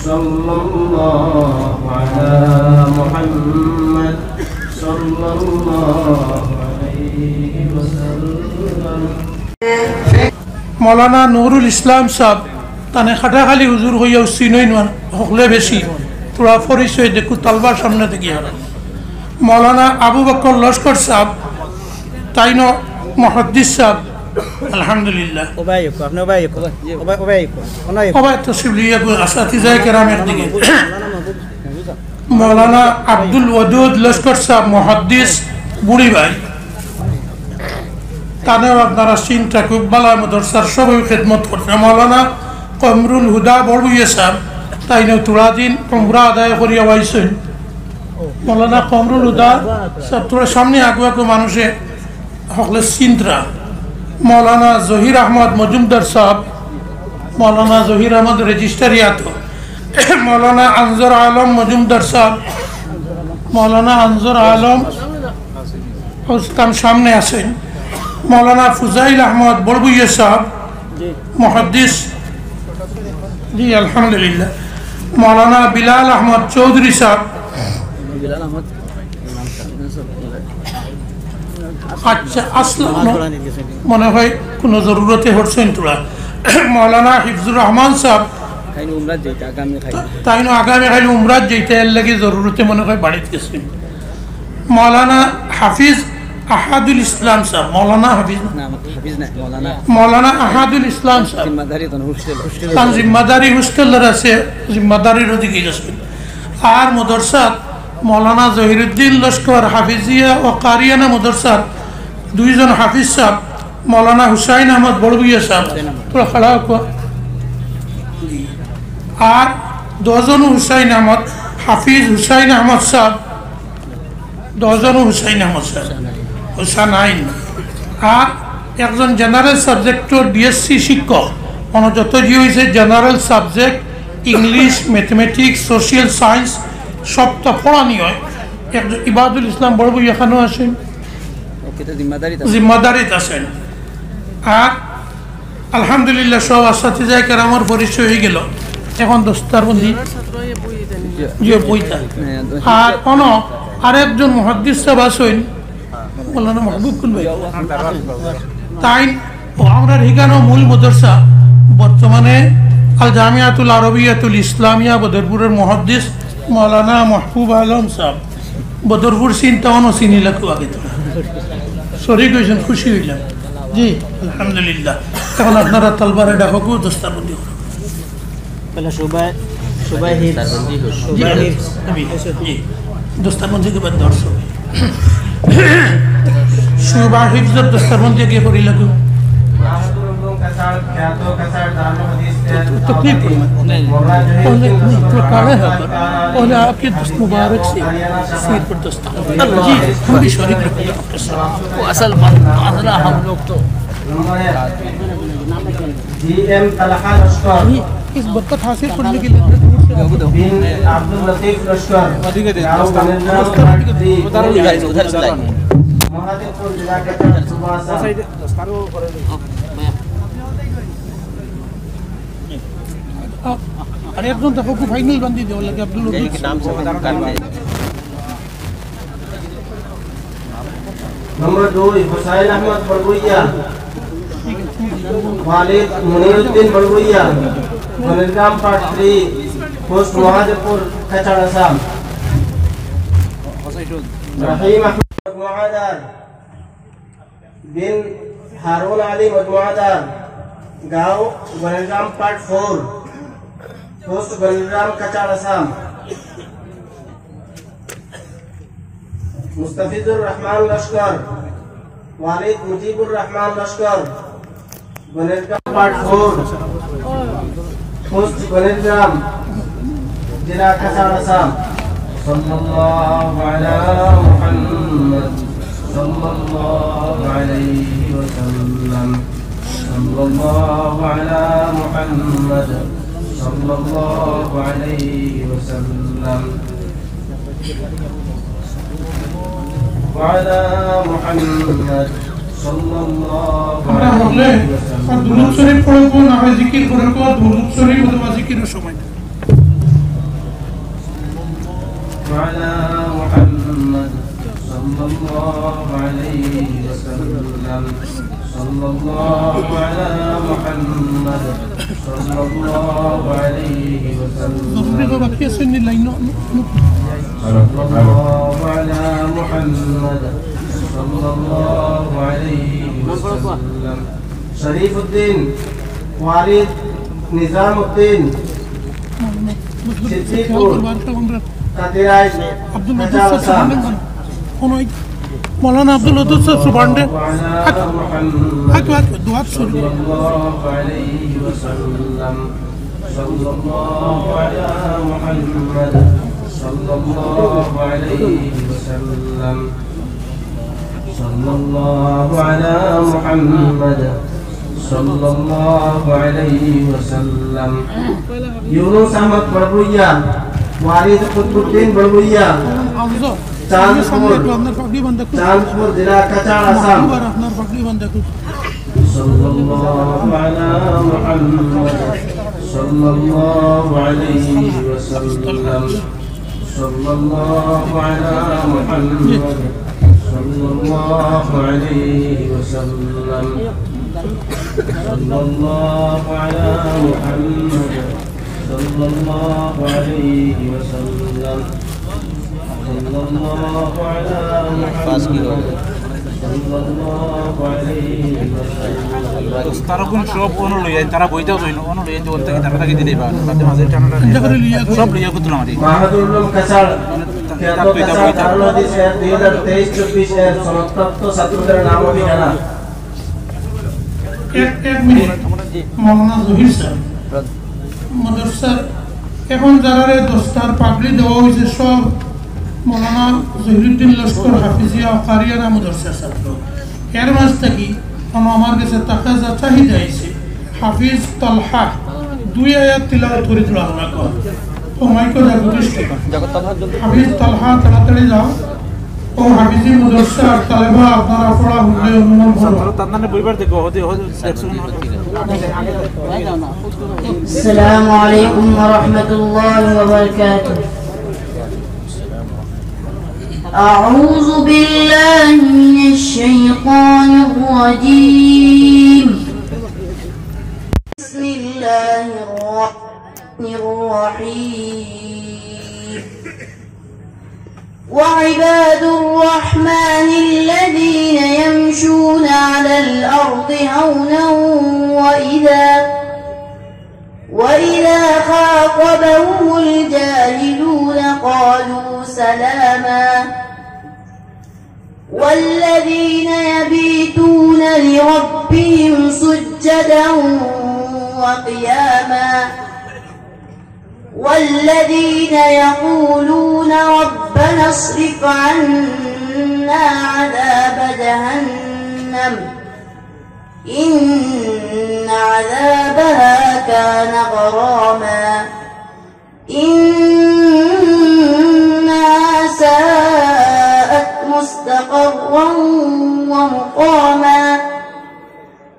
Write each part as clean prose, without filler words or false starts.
সাল্লাল্লাহু আলা মুহাম্মদ সাল্লাল্লাহু আলাইহি ওয়াসাল্লাম। মৌলানা নুরুল ইসলাম সাহেব তানে খাটাখালি হুজুর হইয়া চিনই না হকলে বেশি তোরা পরিচয় দেখু তালবার সামনে থেকে মৌলানা আবু বকর লস্কর সাহেব তাইনো মুহাদ্দিস সাহেব আলহামদুলিল্লাহ মৌলানা আব্দুল ওয়াদুদ লস্কর সাহেব মুহাদ্দিস বুড়ি ভাই তানেও আপনারা চিন্তা খুব ভালো মদরসার সবাই খেদমত করছে। মৌলানা কমরুল হুদা বড়বুইয়া সাহেব তাইনো তোরা দিন উমরা আদায় করিয়া পাইছেন। মৌলানা কমরুল হুদা সব তোরা সামনে আগুয়াকে মানুষে হকলে চিন্তা। মৌলানা জহির আহমদ মজুমদার সাহেব মৌলানা জহির আহমদ রেজিস্ট্রারিয়াত। মৌলানা আনজর আলম মজুমদার সাহেব মৌলানা আনজর আলম সামনে আছেন। মৌলানা ফুজাইল আহমদ বড়বুইয়া সাহেব মুহাদ্দিস জি আলহামদুলিল্লাহ। মৌলানা বিলাল আহমদ চৌধুরী সাহেব আচ্ছা আসলাম মনে হয় কোনো জরুরতে হচ্ছেন তোরা। মৌলানা হিফজুর রহমান সাহেব তাই আগামী খাইলে উমরাত যেতে এর লাগে জরুরতে মনে হয় বাড়িতে গেছেন। মৌলানা হাফিজ আহাদুল ইসলাম সাহেব মৌলানা হাফিজ মৌলানা আহাদুল ইসলাম সাহেব জিম্মাদারি হোস্টেলের আছে জিম্মাদারির ওদিকে গেছেন। আর মদরসাত মৌলানা জহিরুদ্দিন লস্কর হাফিজিয়া ও কারিয়ানা মদরসার দুইজন হাফিজ সাহেব মৌলানা হুসাইন আহমদ বড়বুইয়া সাহেব তোরা খাড়া আর 10 জন হুসাইন আহমদ হাফিজ হুসাইন আহমদ সাহেব 10 জন হুসাইন আহমদ সাহেব হুসান আইন আর একজন জেনারেল সাবজেক্টর বিএসসি শিক্ষক মানে যত যে হয়েছে general subject English mathematics social science সবটা পড়ানি হয়। একজন ইবাদুল ইসলাম বড়বুই এখানেও আসেন জিম্মাদারিত আছেন। আর আলহামদুলিল্লাহ সব আসাতে যায় কেরামর পরিচয় হয়ে গেল। এখন দস্তারবন্দি বইটা আর কোন আরেকজন মুহাদ্দিস সাহেব আছেন মৌলানা মাহবুব কুল ভাই তাই আমরা ঠিকানো মূল মদরসা বর্তমানে আল জামিয়াতুল আরবিয়াতুল ইসলামিয়া বদরপুরের মুহাদ্দিস মৌলানা মাহবুব আলম সাহেব বদরপুর চিন্তাও চিনি লাগু আগে তো শরীর হয়েছেন খুশি হইলাম জি আলহামদুলিল্লাহ। এখন আপনারা তালবারে ডাকু দস্তারবন্দি দস্তারবন্দি के बाद दर्शक शुबा हिफ्जर दस्तारबंदी के करी लगू तकलीफ और आपके दस्त मुबारक से सिर पर दस्तार जी हम भी शरीक रखते हैं वो असल मामला हम लोग तो जीएम तलहा लश्कर इस बरकत हासिल करने के लिए बिन अब्दुल लतीफ लश्कर महादेवपुर जिला के सुबासा अरे একজন দেখো কো ফাইনাল বান্ধি দেওয়া লাগে আব্দুল লতিফ নাম से नंबर 2 हुसैन अहमद बड़बुइया वालिद मुनीरुद्दीन बड़बुइया बनगाम पार्ट 3 पोस्ट महादेवपुर कचड़ असम रहीम अहमद मुआदर बिन हारून अली मुआदर गांव बनगाम पार्ट 4 पोस्ट बनगाम कचड़ असम मुस्तफिजुर रहमान लश्कर वालिद मुजीबुर रहमान लश्कर बनगाम पार्ट 4 पोस्ट बनगाम जिला कचड़ असम सल्लल्लाहु अला मुहम्मद सल्लल्लाहु अलैहि वसल्लम सल्लल्लाहु अला मुहम्मद सल्लल्लाहु अलैहि वसल्लम وعلى محمد صلى الله عليه وسلم দুরূদ শরীফ পড়ব না হয় জিকির করব দুরূদ শরীফ অথবা জিকিরের সময় صلى الله عليه وسلم صلى الله على محمد صلى الله عليه وسلم صلى الله على محمد صلى الله عليه وسلم شريف الدين والد نظام الدين सिद्दीकपुर कादिराज मौलाना अब्दुल लतीफ साहब सुभानडे दुआ सल्लल्लाहु अलैहि वसल्लम सल्लल्लाहु अला मुहम्मद सल्लल्लाहु अलैहि वसल्लम सल्लल्लाहु अला मुहम्मद सल्लल्लाहु अलैहि वसल्लम यूनुस अहमद बड़बुइया वारिद कुतुबुद्दीन बड़बुइया चांदपुर जिला कचार असम सल्लल्लाहु अला मुहम्मद सल्लल्लाहु अलैहि वसल्लम सल्लल्लाहु अला मुहम्मद सल्लल्लाहु अलैहि वसल्लम صلى الله على محمد صلى الله عليه وسلم صلى الله على محمد صلى الله عليه وسلم তারা কোন সব অনুলই তারা বইতাও জইন অনুলই যে ওর থেকে টাকা দিতে পারে মাঝে মাঝে টাকাটা সব লিয়া করতে আমাদের মাহাদুরুল কাসার কারণ দিস 2023-24 এর সনদপ্রাপ্ত ছাত্রদের নাম ও ঠিকানা एक मिनट मौलाना জহির স্যার মাদ্রাসার এখন যারা দস্তার পাগড়ি দেওয়া হয়েছে সব মৌলানা জহিরুদ্দিন লস্কর হাফিজিয়া কারিয়ানা মাদ্রাসার ছাত্র এর মাঝ থেকে আমার কাছে তাকাজা চাহিদা আছে হাফিজ তালহা 2 আয়াত তিলাওয়াত করে দিল আল্লাহ কো ও মাইকো দা প্রতিষ্ঠা হাফিজ তালহা তাড়াতাড়ি যাও ও হাফিজি মাদ্রাসা তালেবা আপনারা পড়া হলে অনুমান করো তান্নানে বইবার দেখো হতে السلام عليكم ورحمة الله وبركاته أعوذ بالله من الشيطان الرجيم بسم الله الرحمن الرحيم وعباد الرحمن الذين يمشون على الأرض هونا وإذا خاطبهم الجاهلون قالوا سلاما والذين يبيتون لربهم سجدا وقياما والذين يقولون ربنا اصرف عنا عذاب جهنم إن عذابها كان غراما إنها ساءت مستقرا ومقاما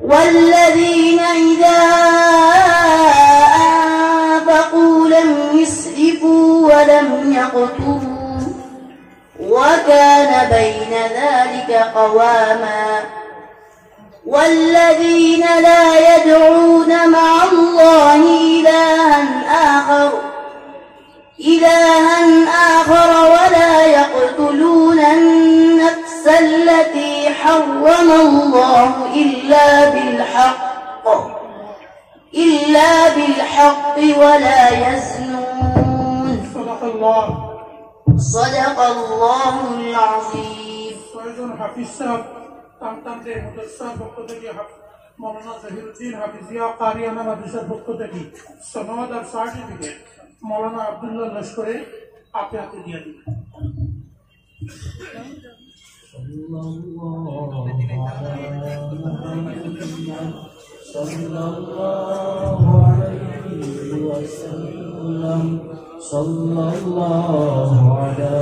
والذين إذا أنفقوا لم يسرفوا ولم يقتروا وكان بين ذلك قواما والذين لا يدعون مع الله إلها آخر ولا يقتلون النفس التي حرم الله إلا بالحق ولا يزنون صدق الله العظيم হাফিজ সাহেব তান্তান্তে মুদরসার পক্ষ থেকে মৌলানা জহিরুদ্দিন হাফিজিয়া কারিয়ানা মাদ্রাসার পক্ষ থেকে সনদ আর সার্টিফিকেট মৌলানা আব্দুল্লাহ লস্করে আপনি দিয়ে দিবেন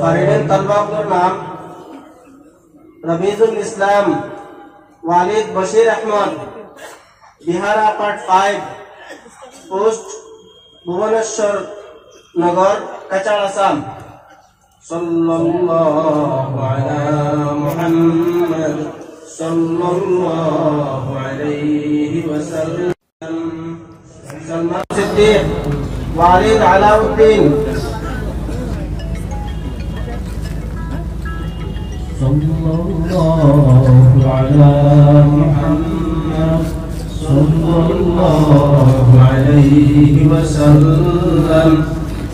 फरीदुल तलबा नाम रबीजुल इस्लाम वालिद बशीर अहमद बिहार पार्ट 5 पोस्ट भुवनेश्वर नगर कचार असम सल्लल्लाहु अला मुहम्मद सल्लल्लाहु अलैहि वसल्लम। सलमान सिद्दीक वालिद अलाउद्दीन सल्लल्लाहु अला मुहम्मद सल्लल्लाहु अलैहि वसल्लम।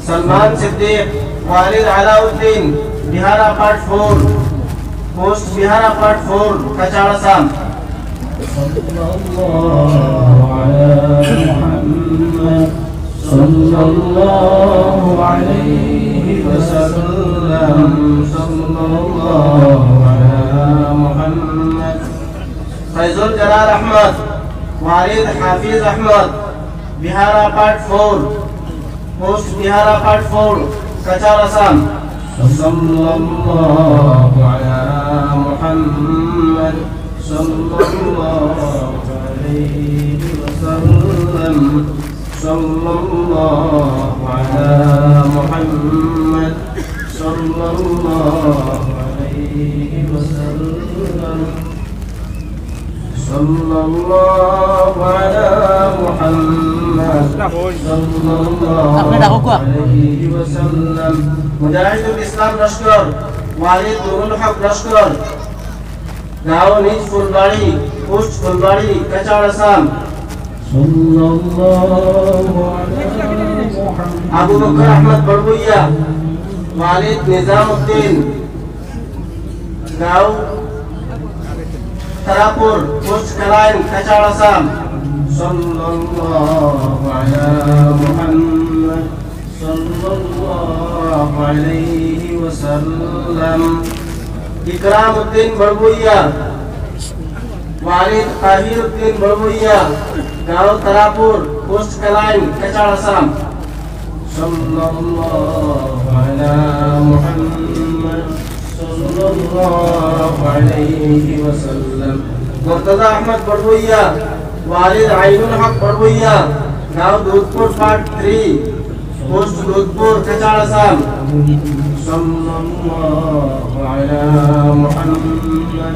सलमान सिद्दीक वालिद Alauddin Bihara part 4 post Bihara part 4 Cachar Assam. सल्लल्लाहु अला मुहम्मद सल्लल्लाहु अलैहि वसल्लम। सल्लल्लाहु अला मुहम्मद। फैजुल जलाल अहमद वालिद Hafiz Ahmed Bihara part 4 post Bihara part 4 Cachar Assam. सल्लल्लाहु अला मुहम्मद सल्लल्लाहु अलैहि वसल्लम। सल्लल्लाहु अला मुहम्मद सल्लल्लाहु अलैहि वसल्लम। सल्लल्लाहु अला मुहम्मद सल्लल्लाहु अलैहि वसल्लम। मुजाहिदुल इस्लाम लश्कर वालिद नूरुल हक लश्कर गाँव निज फुलबाड़ी पोस्ट फुलबाड़ी कचाड़ आसाम। सल्लल्लाहु अला मुहम्मद। अबू बकर अहमद बड़बुइया वालिद निजामुद्दीन गाँव तरापुर पोस्ट कलाइन कचाड़ आसाम। सल्लल्लाहु अला मुहम्मद सल्लल्लाहु अलैहि वसल्लम। इकरामुद्दीन बड़बुइया वालिद ताहिरुद्दीन बड़बुइया गाँव तरापुर पोस्ट कलाइन कचाड़ आसाम। सल्लल्लाहु अला मुहम्मद सल्लल्लाहु अलैहि वसल्लम। मुर्तजा अहमद बड़बुइया वालिद आइनुल हक बड़बुइया गाँव दूधपुर पार्ट 3 पोस्ट दूधपुर कचाड़ आसाम। सल्लल्लाहु अला मुहम्मद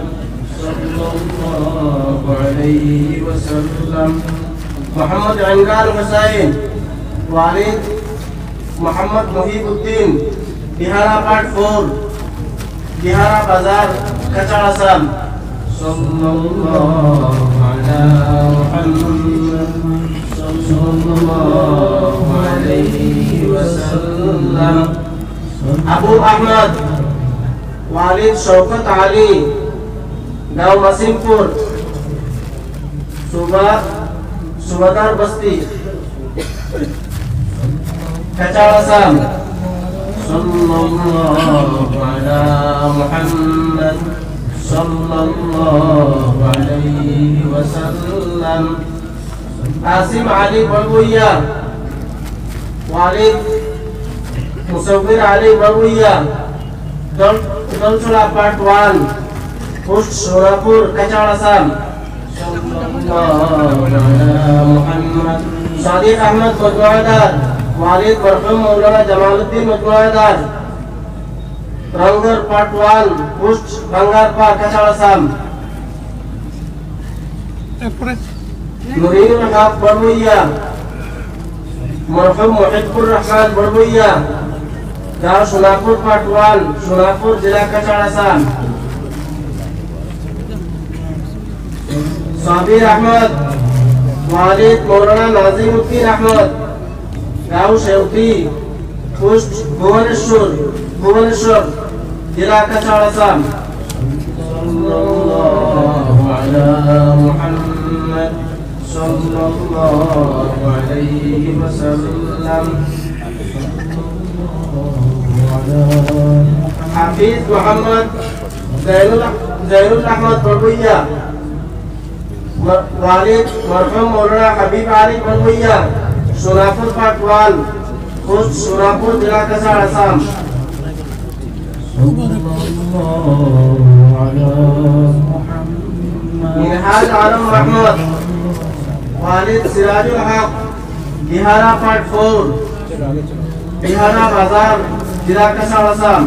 सल्लल्लाहु अलैहि वसल्लम। मोहम्मद इमरान हुसैन वालिद मोहम्मद मुहीबुद्दीन बिहारा पार्ट 4 बिहारा बाजार कचाड़ आसाम। सल्लल्लाहु अला मुहम्मद सल्लल्लाहु अलैहि वसल्लम। अबू अहमद वालिद शौकत अली गाँव मसीमपुर सुबादार बस्ती कचाड़ आसाम। सल्लल्लाहु अला मुहम्मद सल्लल्लाहु अलैहि वसल्लम। आसिम अली बड़बुइया वालिद मुसव्विर अली बड़बुइया दलछड़ा पार्ट 1 पोस्ट सोनापुर कचाड़ आसाम। सल्लल्लाहु अला मुहम्मद। सादिक अहमद मजमुआदार वालिद मरहूम मौलाना जमालुद्दीन मजमुआदार रंगर पार्ट 1 पोस्ट बंगारपा कचाड़ आसाम। नूरुल हक बड़बुइया मरहूम मुहिब्बुर रहमान बड़बुइया गाँव सोनापुर पार्ट 1 सोनापुर जिला कचाड़ आसाम। साबिर अहमद वालिद मौलाना नाजिमुद्दीन अहमद गाँव शेवती पोस्ट भुवनेश्वर जिला कचाड़ आसाम। सल्लल्लाहु अला मुहम्मद सल्लल्लाहु अलैहि वसल्लम। हाफिज मोहम्मद जैनुल अहमद बड़बुइया वालिद मरहूम मौलाना हबीब अली बड़बुइया सोनापुर पार्ट 1 पोस्ट सोनापुर जिला कचाड़ आसाम। मिनहाज आलम महमूद वालिद सिराजुल हक बिहारा part 4 Bihara Bazar, Jirakasar, Assam.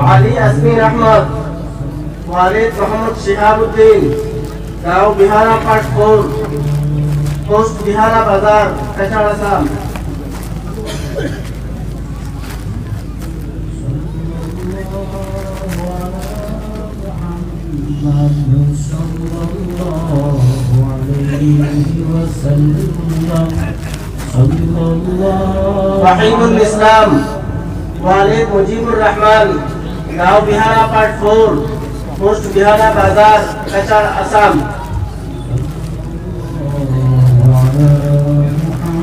Ali Asmin Ahmad, Walid Muhammad Shihabuddin, Gao Bihara Part 4, Post Bihara Bazar, Kashar, Assam. Wahidul Islam, Walid Mujibur Rahman, Gao Bihara Part 4, Post Bihara Bazar, Kachar, Assam.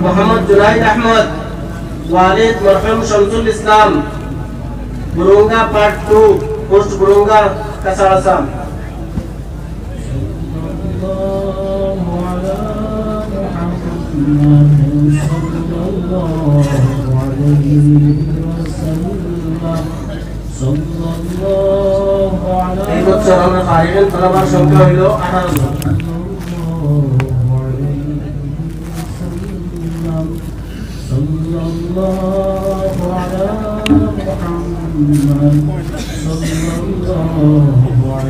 Muhammad Junaid Ahmad, Walid Marhum Shamsul Islam, Burunga Part 2, Post Burunga, Kachar, Assam. এই বছর আমরা ফারিগের তলাবার সংখ্যা হইল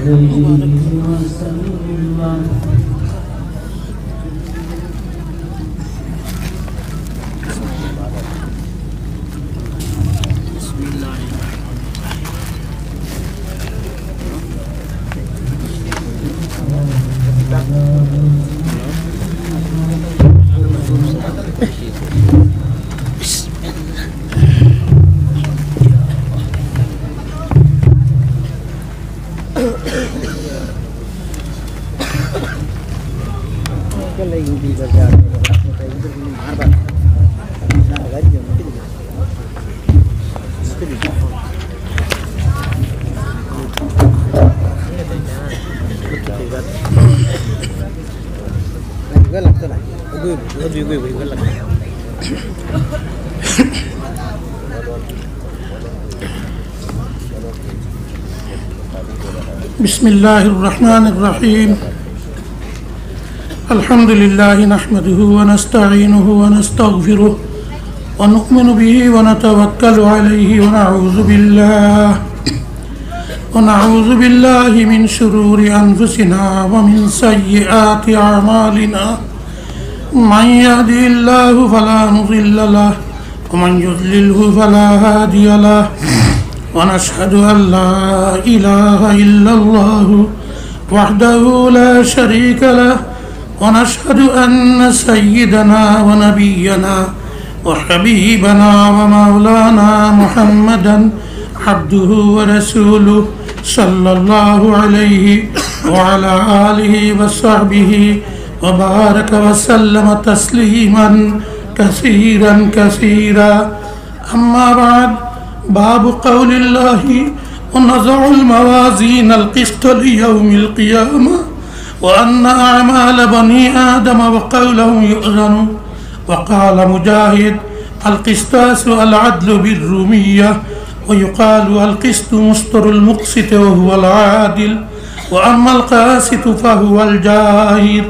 1800। بسم الله الرحمن الرحيم الحمد لله نحمده ونستعينه ونستغفره ونؤمن به ونتوكل عليه ونعوذ بالله من شرور أنفسنا ومن سيئات أعمالنا من يهده الله فلا مضل له ومن يضلله فلا هادي له ونشهد أن لا إله إلا الله وحده لا شريك له ونشهد أن سيدنا ونبينا وحبيبنا ومولانا محمدا عبده ورسوله صلى الله عليه وعلى آله وصحبه وبارك وسلم تسليما كثيرا كثيرا أما بعد باب قول الله ونضع الموازين القسط ليوم القيامة وأن أعمال بني آدم وقولهم يؤذن وقال مجاهد القسطاس العدل بالرومية ويقال القسط مصدر المقسط وهو العادل وأما القاسط فهو الجاهر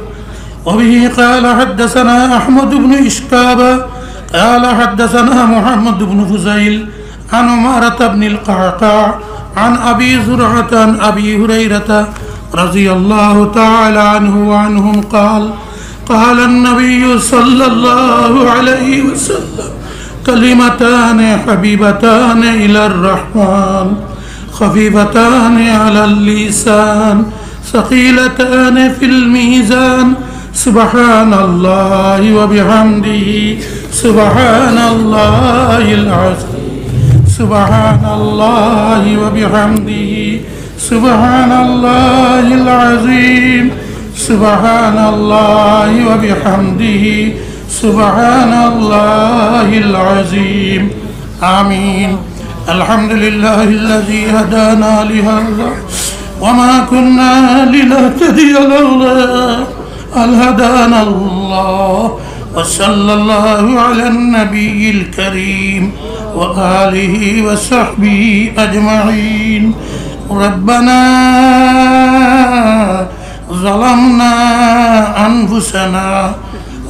وبه قال حدثنا أحمد بن إشكاب قال حدثنا محمد بن فزيل عن عمارة بن القعقاع عن أبي زرعة عن أبي هريرة رضي الله تعالى عنه وعنهم قال النبي صلى الله عليه وسلم كلمتان حبيبتان إلى الرحمن خفيفتان على اللسان ثقيلتان في الميزان سبحان الله وبحمده سبحان الله العظيم سبحان الله وبحمده سبحان الله العظيم سبحان الله وبحمده سبحان الله العظيم آمين الحمد لله الذي هدانا لهذا وما كنا لنهتدي لولا أن هدانا الله وصلى الله على النبي الكريم وآله وصحبه أجمعين. ربنا ظلمنا أنفسنا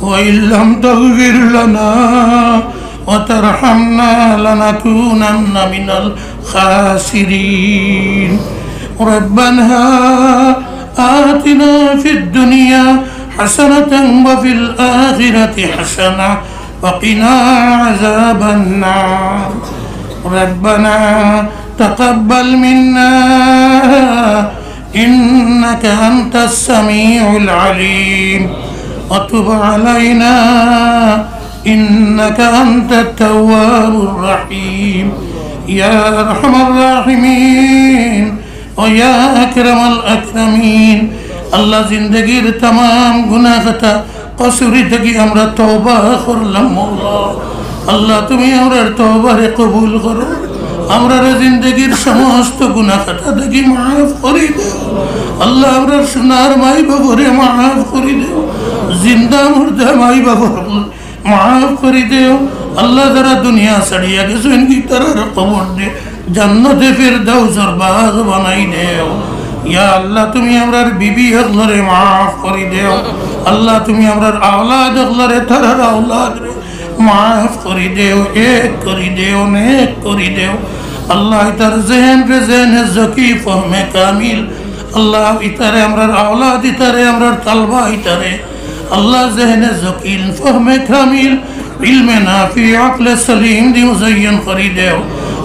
وإن لم تغفر لنا وترحمنا لنكونن من الخاسرين. ربنا آتنا في الدنيا حسنة وفي الآخرة حسنة وقنا عذاب النار. ربنا تقبل منا إنك أنت السميع العليم وتب علينا إنك أنت التواب الرحيم. يا أرحم الراحمين ويا أكرم الأكرمين. আল্লাহ জিন্দগির तमाम গুনাহ খাতা কসুরি থেকে আমরা তওবা করলাম মওলা। আল্লাহ তুমি আমরার তওবারে কবুল করো, আমরার জিন্দগির সমস্ত গুনাহ খাতা থেকে মাফ করে দাও। আল্লাহ আমরার সোনার মাই বাবরে মাফ করে দাও, জিন্দা মুর্দা মাই বাবর মাফ করে দাও। আল্লাহ যারা দুনিয়া ছাড়িয়া গেছে ইনকি তারার কবর দে জান্নাতে ফিরদাউসের বাগ বানাই দেও। ইয়া আল্লাহ তুমি আমরার বিবি হকলরে মাফ করে দেও। আল্লাহ তুমি আমরার আওলাদ হকলরে তারার আওলাদ রে মাফ করে দেও, এক করে দেও, নেক করে দেও। আল্লাহ ইতার জেহেন রে জেহেনে জকি ফহমে কামিল। আল্লাহ ইতারে আমরার আওলাদ ইতারে আমরার তালবা ইতারে আল্লাহ জেহেনে জকিল ফহমে কামিল ইলমে নাফি আকলে সলিম দি মুজাইয়ন করে দেও।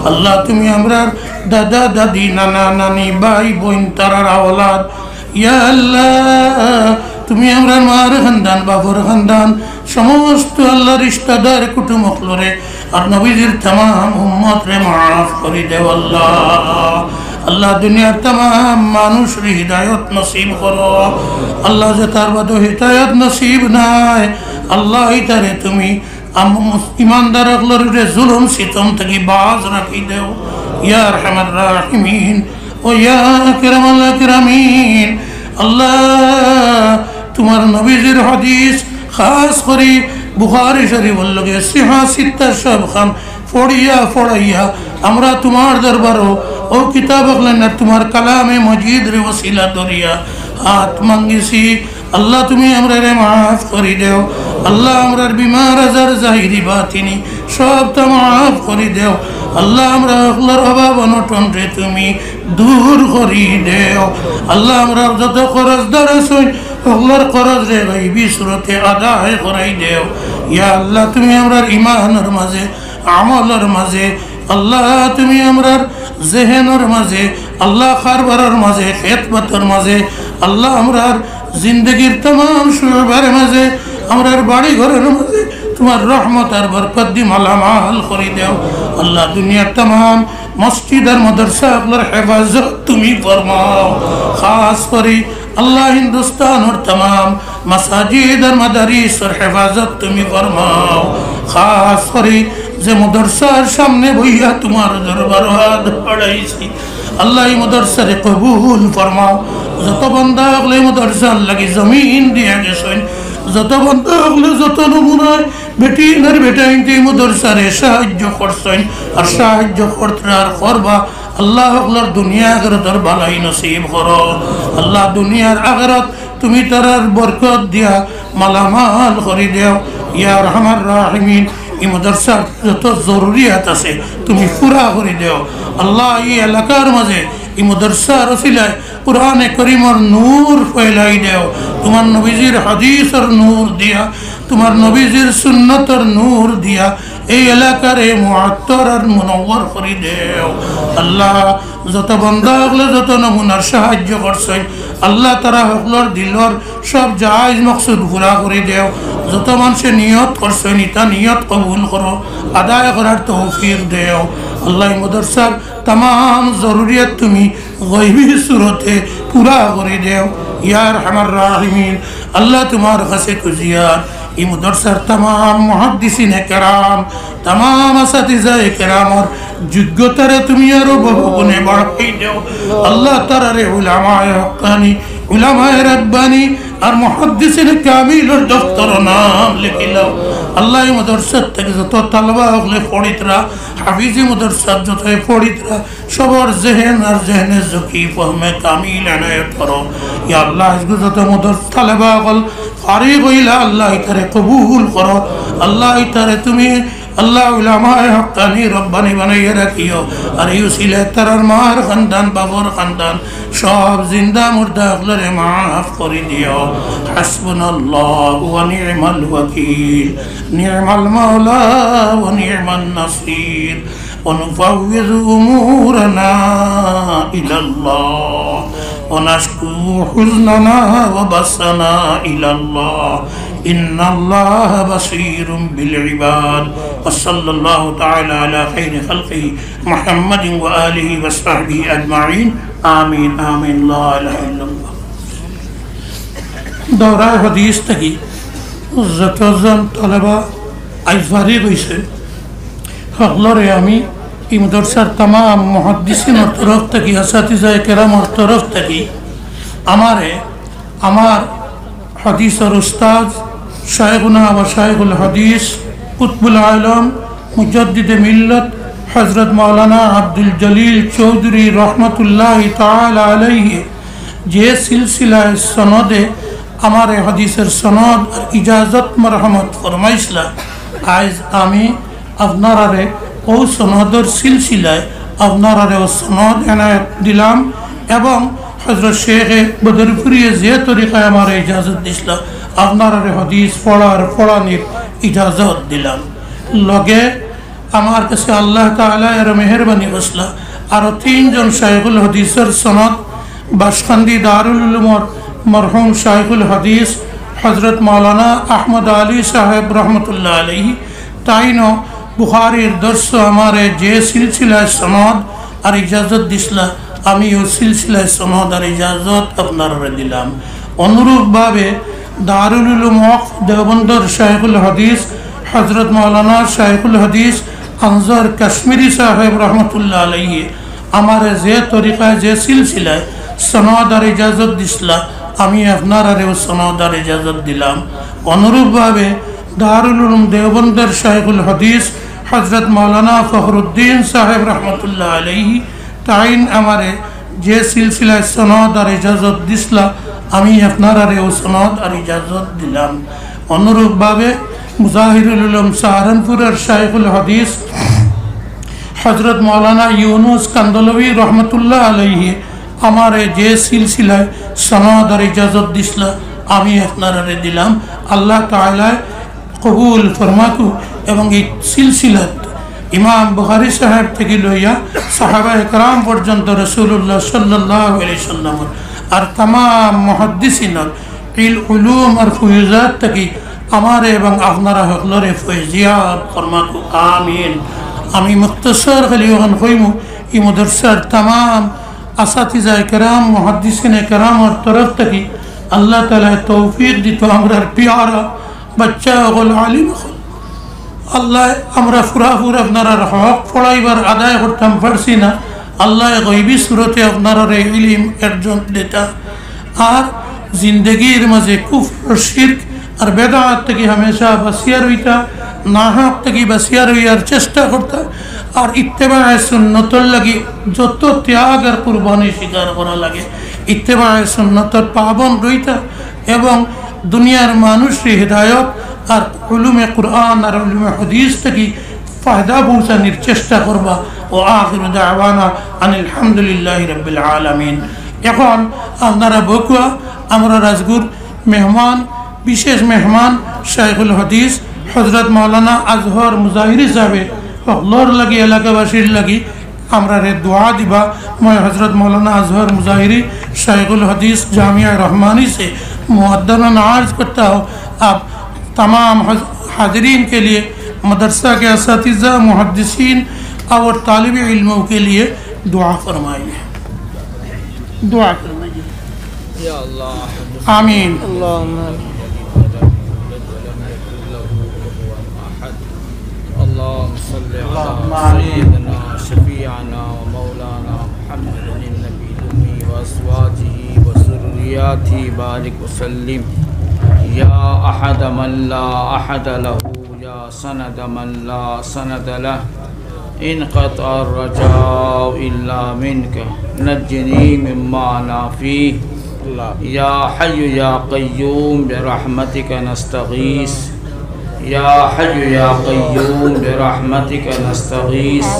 আল্লাহ তুমি আমরার দাদা দাদি নানা নানি ভাই বোন তারার আওলাদ ইয়া আল্লাহ তুমি আমরার মার খানদান বাবর খানদান সমস্ত আল্লাহ রিশতাদার কুটুম হলরে আর নবীজির तमाम উম্মত রে মাফ করে দেও। আল্লাহ আল্লাহ দুনিয়ার तमाम মানুষের হিদায়াত নসিব করো। আল্লাহ যে তার বাদে হিদায়াত নসিব নাই আল্লাহ ইতারে তুমি ইমানদার হলরে জুলুম সিতম থেকে বাজ রাখি দেও। ইয়া আরহামার রাহিমিন ও ইয়া আকরামাল আকরামিন। আল্লাহ তোমার নবীজির হাদিস খাস করে বুখারী শরীফের লগে সিহা সিত্তা সব খান পড়াইয়া আমরা তোমার দরবারও ও কিতাব না তোমার কালামে মজিদ রে ওসিলা দরিয়া হাত মাঙ্গিছি। আল্লাহ তুমি আমরারে মাফ করে দেও। আল্লাহ আমরার বিমার আজার জাহিরি বাতিনি সব তা মাফ করে দেও। আল্লাহ আমরা আল্লাহর অভাব অনটন রে তুমি দূর করি দেও। আল্লাহ আমরা যত করজদার আছেন আল্লাহর করজ রে গাইবি সুরতে আদায় করাই দেও। ইয়া আল্লাহ তুমি আমরার ইমানের মাঝে আমলের মাঝে আল্লাহ তুমি আমরার জেহেনের মাঝে আল্লাহ খারবারের মাঝে খেতমতের মাঝে আল্লাহ আমরার জিন্দগির तमाम শুরুর মাঝে আমরার বাড়ি ঘরের মাঝে তোমার রহমত আর বরকত দি মালামাল করে দাও। আল্লাহ দুনিয়ার तमाम মসজিদ আর মাদ্রাসা আপনার হেফাজত তুমি ফরমাও। খাস করে আল্লাহ হিন্দুস্তানের तमाम মাসাজিদ আর মাদারিসের হেফাজত তুমি ফরমাও। খাস করে যে মাদ্রাসার সামনে বইয়া তোমার দরবার হাত বাড়াইছি আল্লাহ এই মাদ্রাসারে কবুল ফরমাও। যত বান্দা হলে মাদ্রাসার লাগি জমিন দিয়া গেছেন, যত বান্দা হলে যত নমুনায় বেটিনের বেটাইনতে মাদ্রাসারে সাহায্য করছেন আর সাহায্য করতে আর করবা আল্লাহ হকলার দুনিয়া আখিরাতের ভালাই নসিব করো। আল্লাহ দুনিয়ার আখিরাত তুমি তারার বরকত দিয়া মালামাল করে দেও। ইয়া আরহামার রাহিমিন এই মাদ্রাসার যত জরুরিয়াত আছে তুমি পুরা করে দেও। আল্লাহ এই এলাকার মাঝে এই মাদ্রাসার ওসিলায় কুরআনে কারীমের নূর ফেলাই দেও। তোমার নবীজির হাদিসের নূর দিয়া তোমার নবীজির সুন্নতের নূর দিয়া এই এলাকারে মুআত্তর আর মুনাওয়ার করে দেও। আল্লাহ যত বান্দা হলে যত নমুনার সাহায্য করছেন আল্লাহ তারা হকলর দিলর সব জায়েজ মকসুদ পুরা করে দেও। যত মানুষে নিয়ত করছেন ইতা নিয়ত কবুল করো, আদায় করার তৌফিক দেও। আল্লাহ মাদ্রাসার तमाम জরুরিয়াত তুমি গায়বী সুরতে পুরা করে দেও। ইয়া আরহামার রাহিমিন আল্লাহ তোমার কাছে কুজিয়ার এই মাদ্রাসার तमाम মুহাদ্দিসিনে কেরাম तमाम আসাতিজায়ে কেরামর যোগ্যতারে তুমি আরো বহুগুণে বাড়াই দেও। আল্লাহ তারারে উলামায়ে হক্কানি উলামায়ে রাব্বানি আর মুহাদ্দিসিন কামিলের দফতর নাম লিখিলাম আল্লাহ মাদ্রাসার থেকে যত তালবা হলে পড়িতরা হাফিজি মাদ্রাসার যত পড়িতরা সবার জেহেন আর জেহেনে জকি ফহমে কামিল এনায়েত করো ইয়া আল্লাহ যত মাদ্রাসা তালবা হল ফারিগ হইলা আল্লাহ ইতারে কবুল করো আল্লাহ ইতারে তুমি আল্লাহ উলামায়ে হক্কানি রব্বানি বানাইয়া রাখিও আর এই উসিলা তারার মার খানদান বাবর খানদান সব জিন্দা মুর্দা গুলোরে মাফ করে দিও হাসবুনাল্লাহু ওয়া নি'মাল ওয়াকিল নি'মাল মাওলা ওয়া নি'মান নাসির ওয়া নুফাউযু উমুরানা ইলাল্লাহ ওয়া নাশকু হুজনানা ওয়া বাসানা ইলাল্লাহ إن الله بصير بالعباد وصلى الله تعالى على خير خلقه محمد وآله وصحبه أجمعين آمين آمين لا إله إلا الله دورة حديث تكي زتوزن طلبة أي فارغ হইছে হগলরে আমি এই মাদ্রাসার तमाम মুহাদ্দিসিনের তরফ থেকে আসাতিজায়ে কেরামের তরফ থেকে আমার হাদিসের উস্তাদ শায়খুনা ওয়া শায়খুল হাদিস কুতবুল আলম মুজাদ্দিদ মিল্লত হযরত মাওলানা আব্দুল জলিল চৌধুরী রহমতুল্লাহি তাআলা আলাইহি যে সিলসিলায় সনদে আমার হাদিসের সনদ আর ইজাজত মারহামত ফরমাইছলা আজ আমি আপনারারে ও সনদের সিলসিলায় আপনারারে ও সনদ এনায়েত দিলাম এবং হযরত শেখ বদরপুরি যে তরিকায় আমার ইজাজত দিছলা আপনার হাদিস পড়ানির ইজাজত দিলাম লগে আমার কাছে আল্লাহ তাআলা এর মেহেরবানি বসলা আর তিনজন শায়খুল হাদিসের সনদ বাসখান্দি দারুল উলুমর মরহুম শায়খুল হাদিস হযরত মাওলানা আহমদ আলী সাহেব রহমতুল্লাহ আলাইহি তাইনো বুখারীর দর্শ আমার যে সিলসিলায় সনদ আর ইজাজত দিছলা আমি ও সিলসিলায় সনদ আর ইজাজত আপনারা দিলাম অনুরূপভাবে দারুল উলুম ওয়াকফ দেওবন্দর শায়খুল হাদিস হযরত মাওলানা শায়খুল হাদিস আনজার কাশ্মীরি সাহেব রহমতুল্লাহ আলাইহি আমার যে তরিকায় যে সিলসিলায় সনদ আর ইজাজত দিছলা আমি আপনারা সনদ আর ইজাজত দিলাম অনুরূপভাবে দারুল উলুম দেওবন্দর শায়খুল হাদিস হযরত মাওলানা ফখরুদ্দিন সাহেব রহমতুল্লাহ আলাইহি তাইন আমারে যে সিলসিলায় সনদ আর ইজাজত দিছলা আমি আপনারা ও সনদ আর ইজাজত দিলাম অনুরূপভাবে মুজাহিরুল উলুম সাহারানপুরের শায়খুল হাদিস হযরত মাওলানা ইউনুস কান্দলভি রহমতুল্লাহ আলাইহি আমার যে সিলসিলায় সনদ আর ইজাজত দিছলা আমি আপনারা দিলাম আল্লাহ তাআলা কবুল ফরমাকু এবং এই সিলসিলা ইমাম বুখারী সাহেব থেকে লইয়া সাহাবায়ে কেরাম পর্যন্ত রাসূলুল্লাহ সাল্লাল্লাহু আলাইহি সাল্লাম আর तमाम মুহাদ্দিসিনের ইল উলুম আর ফুয়ুজাত থেকে আমার এবং আপনারা হকলরে ফয়জিয়াত ফরমাকু আমিন আমি মুখতসর খলিওয়ান কইমু এই মাদ্রাসার तमाम আসাতিজায়ে কেরাম মুহাদ্দিসিনে কেরামের তরফ থেকে আল্লাহ তাআলা তৌফিক দিত আমরার পিয়ারা বাচ্চা হল আলিম হল আল্লাহ আমরা ফুরাফুর আপনার হক পড়াইবার আদায় করতাম পারছি না আল্লাহ গায়বী সুরতে আপনার ইলম অর্জন দিতা আর জিন্দগির মাঝে কুফর শিরক আর বেদাত থেকে হামেশা বাসিয়ার হইতা নাহক থেকে বাসিয়ার হইয়ার চেষ্টা করতা আর ইত্তেবায়ে সুন্নতর লাগি যত ত্যাগ আর কুরবানি স্বীকার করা লাগে ইত্তেবায়ে সুন্নতর পাবন রইতা এবং দুনিয়ার মানুষের হিদায়ত আর উলুমে কুরআন আর উলুমে হাদিস থেকে ফায়দা পৌঁছানোর চেষ্টা করবা ও আখিরু দাওয়ানা আনিল হামদুলিল্লাহি রাব্বিল আলামিন এখন আপনারা বকুয়া আমরা রাজগুর মেহমান বিশেষ মেহমান শায়খুল হাদিস হযরত মাওলানা আজহর মুজাহিরি সাহেব হকলর লাগি এলাকাবাসীর লাগি আমরা রে দোয়া দিবা मैं हज़रत मौलाना अजहर मुजाहिरी शायखुल हदीस जामिया रहमानी से मुअद्दबन अर्ज़ करता हूँ आप तमाम हाज़रीन के लिए मदरसा के असातिज़ा मुहद्दिसीन और तालिब इल्मों के लिए दुआ फरमाइए दुआ फरमाइए या अल्लाह आमीन اللهم صل على سيدنا شفيعنا ومولانا محمد النبي الأمي وأزواجه وذريته ज़ुर्रिय्यति बारिक वसल्लिम या अहद मन ला अहद लहू या सनद मन ला सनद लह इन क़ता रजाउ इल्ला मिनका नज्जिनी मिम्मा नाफ़ी या हय्यु या क़य्यूम बिरहमतिका नस्तगीस या हय्यु या क़य्यूम बिरहमतिका नस्तगीस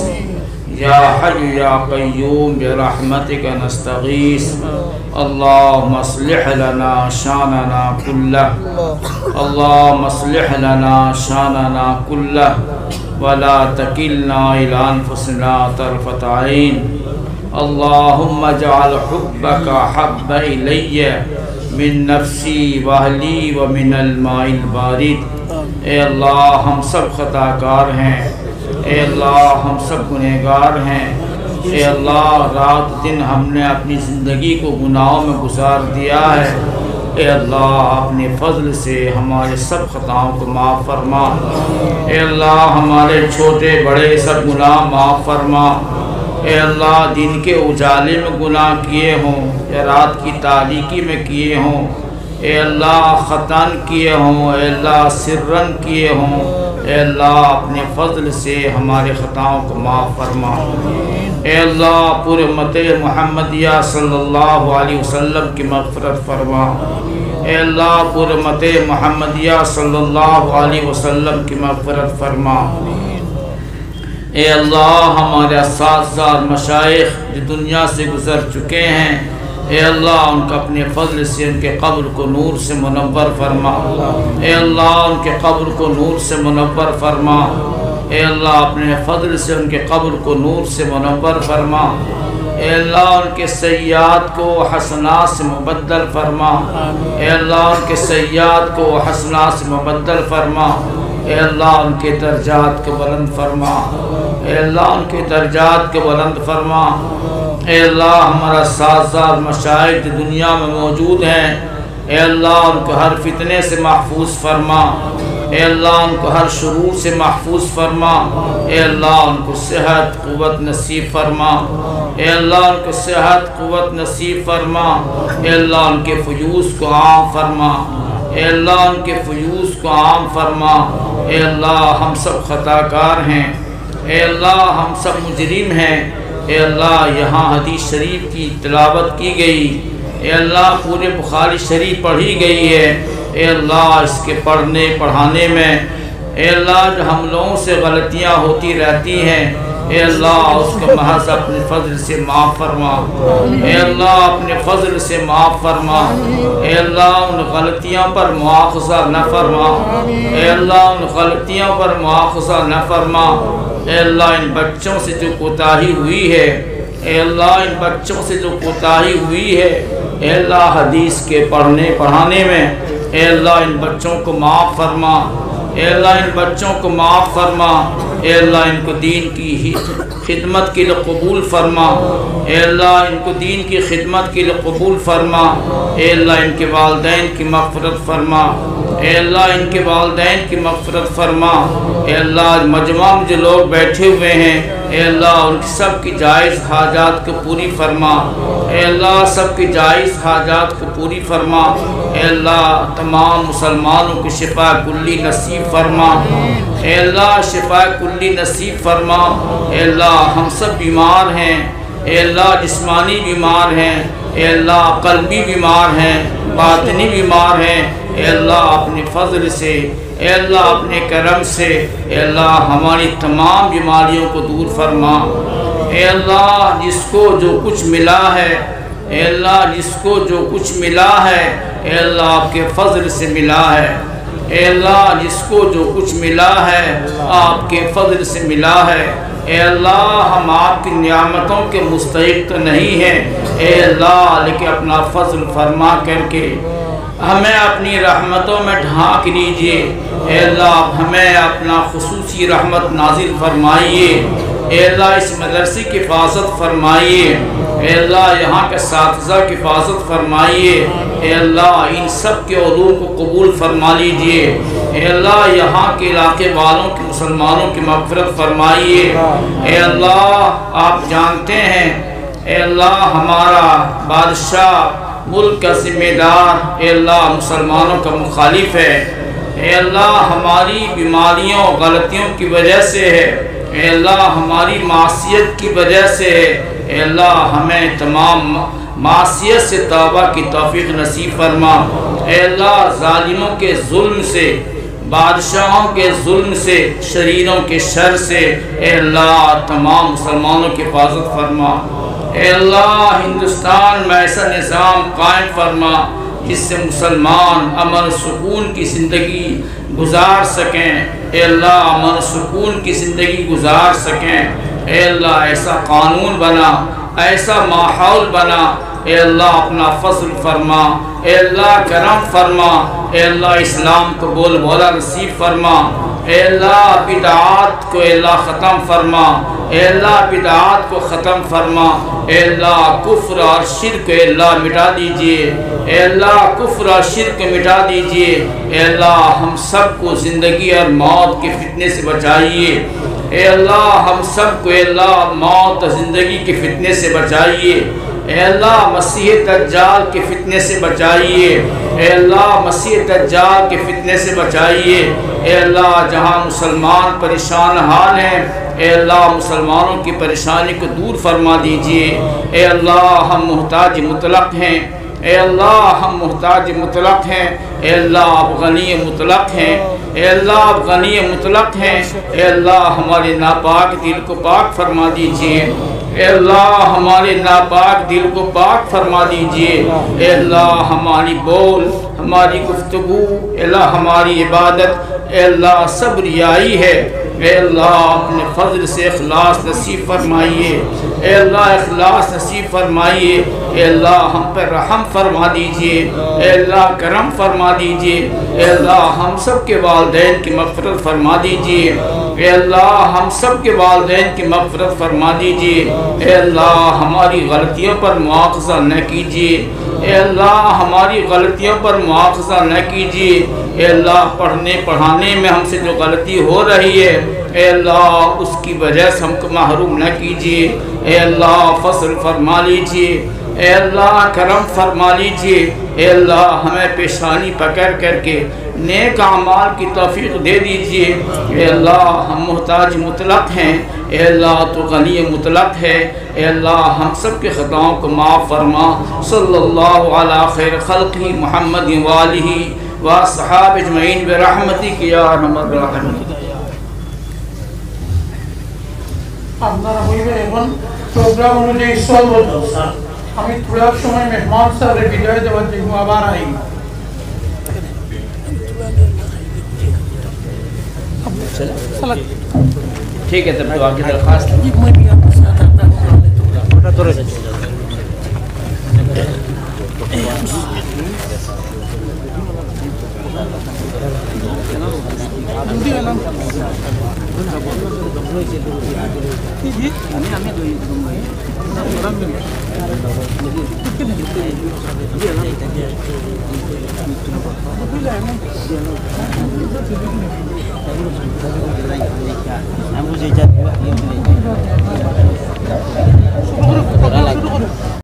या हय्यु या क़य्यूम बिरहमतिका नस्तगीस अल्लाहुम्मा अस्लिह लना शानना कुल्लह अल्लाहुम्मा अस्लिह लना शानना कुल्लह वला तकिलना इला अनफुसिना तरफत ऐन अल्लाहुम्मा जअल हुब्बका हब्बा इलैया मिन नफ्सी व अहली व मिनल माइल बारिद। ए अल्लाह हम सब खताकार हैं, ए अल्लाह हम सब गुनहगार हैं, ए अल्लाह रात दिन हमने अपनी ज़िंदगी को गुनाहों में गुजार दिया है। ए अल्लाह अपने फ़ज़ल से हमारे सब ख़ताओं को माफ़ फरमा। ए अल्लाह हमारे छोटे बड़े सब गुनाह माफ़ फरमा। ए अल्लाह दिन के उजाले में गुनाह किए हों या रात की तारीकी में किए हों, ए अल्लाह ख़तन किए हों, ए अल्लाह सिर्रन किए हों, ए अल्लाह अपने फ़ज़ल से हमारे ख़ताओं को माफ़ फरमा। ए अल्लाह पूरे उम्मत मुहम्मदिया सल्लल्लाहु अलैहि वसल्लम की मग़फ़िरत फरमा। ए अल्लाह पूरे उम्मत मुहम्मदिया सल्लल्लाहु अलैहि वसल्लम की मग़फ़िरत फरमा। ए अल्लाह हमारे असातिज़ा और मशाइख़ जो दुनिया से गुज़र चुके हैं, ए अल्लाह उनका अपने फ़ज़ल से उनके क़ब्र को नूर से मुनव्वर फरमा। ए अल्लाह उनके क़ब्र को नूर से मुनव्वर फरमा। ए अल्लाह अपने फ़ज़ल से उनके क़ब्र को नूर से मुनव्वर फरमा। ए अल्लाह उनके सय्यात को हसनात से मुबद्दल फरमा। ए अल्लाह उनके सय्यात को हसनात से मुबद्दल फरमा। ए अल्लाह उनके दर्जात को बुलंद फरमा। ए अल्लाह उनके दर्जात को बुलंद फरमा। ए अल्लाह हमारा साज़ा मशाइख़ दुनिया में मौजूद हैं, ए अल्लाह उनको हर फितने से महफूज फरमा। ए अल्लाह उनको हर शुरूर से महफूज फरमा। ए अल्लाह उनको सेहत क़ुव्वत नसीब फरमा। ए अल्लाह उनको सेहत क़ुव्वत नसीब फरमा। ए अल्लाह उनके फ़यूज़ को आम फरमा। ए अल्लाह उनके फ़यूज़ को आम फरमा। ए अल्लाह हम सब ख़ताकार हैं, ए अल्लाह हम सब मुजरिम हैं। ए अल्लाह यहाँ हदीस शरीफ की तिलावत की गई, ए अल्लाह पूरे बुखारी शरीफ पढ़ी गई है। ए अल्लाह इसके पढ़ने पढ़ाने में ए अल्लाह जो हम लोगों से गलतियाँ होती रहती हैं, ए अल्लाह उसको महज अपने फ़ज़ल से माफ़ फरमा। ए अल्लाह अपने फ़ज़ल से माफ़ फरमा। ए अल्लाह उन गलतियों पर मुआख़ज़ा न फरमा। ए अल्लाह उन गलतियों पर मुआख़ज़ा न फरमा। ए अल्लाह इन बच्चों से जो कोताही हुई है, ए अल्लाह इन बच्चों से जो कोताही हुई है, ए अल्लाह हदीस के पढ़ने पढ़ाने में ए अल्लाह इन बच्चों को माफ़ फरमा। ए अल्लाह इन बच्चों को माफ़ फरमा। ए अल्लाह इनको दीन की खिदमत के लिए कबूल फरमा। ए अल्लाह इनको दीन की खिदमत के लिए कबूल फरमा। ए अल्लाह इनके वालिदैन की मग़फ़िरत फरमा। ए अल्लाह इनके वालिदैन की मग़फ़िरत फरमा। ए अल्लाह मजमा में जो लोग बैठे हुए हैं, ए अल्लाह उनकी सब की जायज़ हाजात को पूरी फरमा। ए अल्लाह सब की जायज़ हाजात को पूरी फरमा। ए अल्लाह तमाम मुसलमानों की शिफा कुल्ली नसीब फरमा। ए अल्लाह शिफा कुल्ली नसीब फरमा। ए अल्लाह हम सब बीमार हैं, ए अल्लाह जिस्मानी बीमार हैं, ए अल्लाह क़ल्बी बीमार हैं, बातनी बीमार हैं। ए अल्लाह अपने फ़ज़ल से, ए अल्लाह अपने करम से, ए अल्लाह हमारी तमाम बीमारियों को दूर फरमा। ए अल्लाह जिसको जो कुछ मिला है, ए अल्लाह जिसको जो कुछ मिला है, ए अल्लाह आपके फ़ज़ल से मिला है। ए अल्लाह जिसको जो कुछ मिला है आपके फ़ज़ल से मिला है। ए अल्लाह हम आपकी नियामतों के मुस्तहिक़ तो नहीं हैं, ए अल्लाह लेकिन अपना फ़ज़ल फरमा करके हमें अपनी रहमतों में ढाँक लीजिए। ए अल्लाह हमें अपना खुसूसी रहमत नाजिल फरमाइए। ए अल्लाह इस मदरसे की हिफाजत फरमाइए। ए अल्लाह यहाँ के साथिज़ा की हिफाजत फरमाइए। ए अल्लाह इन सब के उलूम को कबूल फरमा लीजिए। ए अल्लाह यहाँ के इलाके वालों के मुसलमानों की मग़फ़िरत फरमाइए। ए अल्लाह आप जानते हैं, ए अल्लाह हमारा बादशाह मुल्क का जिम्मेदार ए अल्लाह मुसलमानों का मुखालिफ है। ए अल्लाह हमारी बीमारियों गलतियों की वजह से है, ए अल्लाह हमारी मासियत की वजह से है। ए अल्लाह हमें तमाम मासियत से तौबा की तौफीक नसीब फरमा। ए अल्लाह जालिमों के जुल्म से, बादशाहों के जुल्म से, शरीरों के शर से ए अल्लाह तमाम मुसलमानों की हिफाजत फरमा। ए अल्लाह हिंदुस्तान में ऐसा निज़ाम कायम फरमा जिससे मुसलमान अमन सुकून की ज़िंदगी गुजार सकें। ए अल्लाह अमन सुकून की ज़िंदगी गुजार सकें। ए अल्लाह ऐसा कानून बना, ऐसा माहौल बना। ए अल्लाह अपना फज़ल फरमा, ए अल्लाह करम फरमा। ए अल्लाह इस्लाम को बोल बोला नसीब फरमा। ए अल्लाह बिदआत को ए अल्लाह ख़त्म फरमा। ए अल्लाह बिदआत को ख़त्म फरमा। ए अल्लाह कुफ्र और शिर्क ए अल्लाह मिटा दीजिए। ए अल्लाह कुफ्र और शिर्क मिटा दीजिए। ए अल्लाह हम सबको ज़िंदगी और मौत के फितने से बचाइए। ए अल्लाह हम सबको ए अल्लाह मौत ज़िंदगी के फितने से बचाइए। ए अल्लाह मसीह दज्जाल के फितने से बचाइए। ए अल्लाह मसीह दज्जाल के फितने से बचाइए। ए अल्लाह जहाँ मुसलमान परेशान हाल हैं, ए अल्लाह मुसलमानों की परेशानी को दूर फरमा दीजिए। ए अल्लाह हम मुहताज मुतलक हैं। ए अल्लाह हम मुहताज मुतलक हैं। ए अल्लाह आप गनी मुतलक हैं। ए अल्लाह आप गनी मुतलक हैं। ए अल्लाह हमारे नापाक दिल को पाक फरमा दीजिए। ए अल्लाह हमारे नापाक दिल को पाक फरमा दीजिए। ए अल्लाह हमारी बोल, हमारी गुफ्तगू, ए अल्लाह हमारी इबादत, ए अल्लाह सब रियाई है। ए अल्लाह अपने फजल से इखलास नसीब फरमाइए। ए अल्लाह इखलास नसीब फरमाइए। ए अल्लाह हम पर रहम फरमा दीजिए। ए अल्लाह करम फरमा दीजिए। ए अल्लाह हम सब के वालिदैन की मग़फ़िरत फरमा दीजिए। ए अल्लाह हम सब के वालिदैन की मग़फ़िरत फरमा दीजिए। ए अल्लाह हमारी गलतियों पर मुआख़ज़ा न कीजिए। ए अल्लाह हमारी गलतियों पर मुआख़ज़ा न कीजिए। ए अल्लाह पढ़ने पढ़ाने में हमसे जो गलती हो रही है, ए अल्लाह उसकी वजह से हमको महरूम न कीजिए। ए अल्लाह फज़ल फरमा लीजिए। ए अल्लाह करम फरमा लीजिए। ए अल्लाह हमें पेशानी पकड़ करके नेक अमाल की तौफीक दे दीजिए। ए अल्लाह हम मुहताज मुतलक हैं। ए अल्लाह तो गनी मुतलक है। ए अल्लाह हम सब के ख़ताओं को माफ़ फरमा। सल्लल्लाहु अला खैर खल्क़ी मुहम्मद व आलिही व अस्हाब अजमईन बिरहमतिक या अरहमर राहिमीन। আপনারা হইবে এখন প্রোগ্রাম অনুযায়ী চলবো। আমি থোড়া সময় মেহমান সাহেবের বিদায় দেওয়ার জন্য আবার আই। ठीक है, तब तो आपकी दरख्वास्त Aku sejak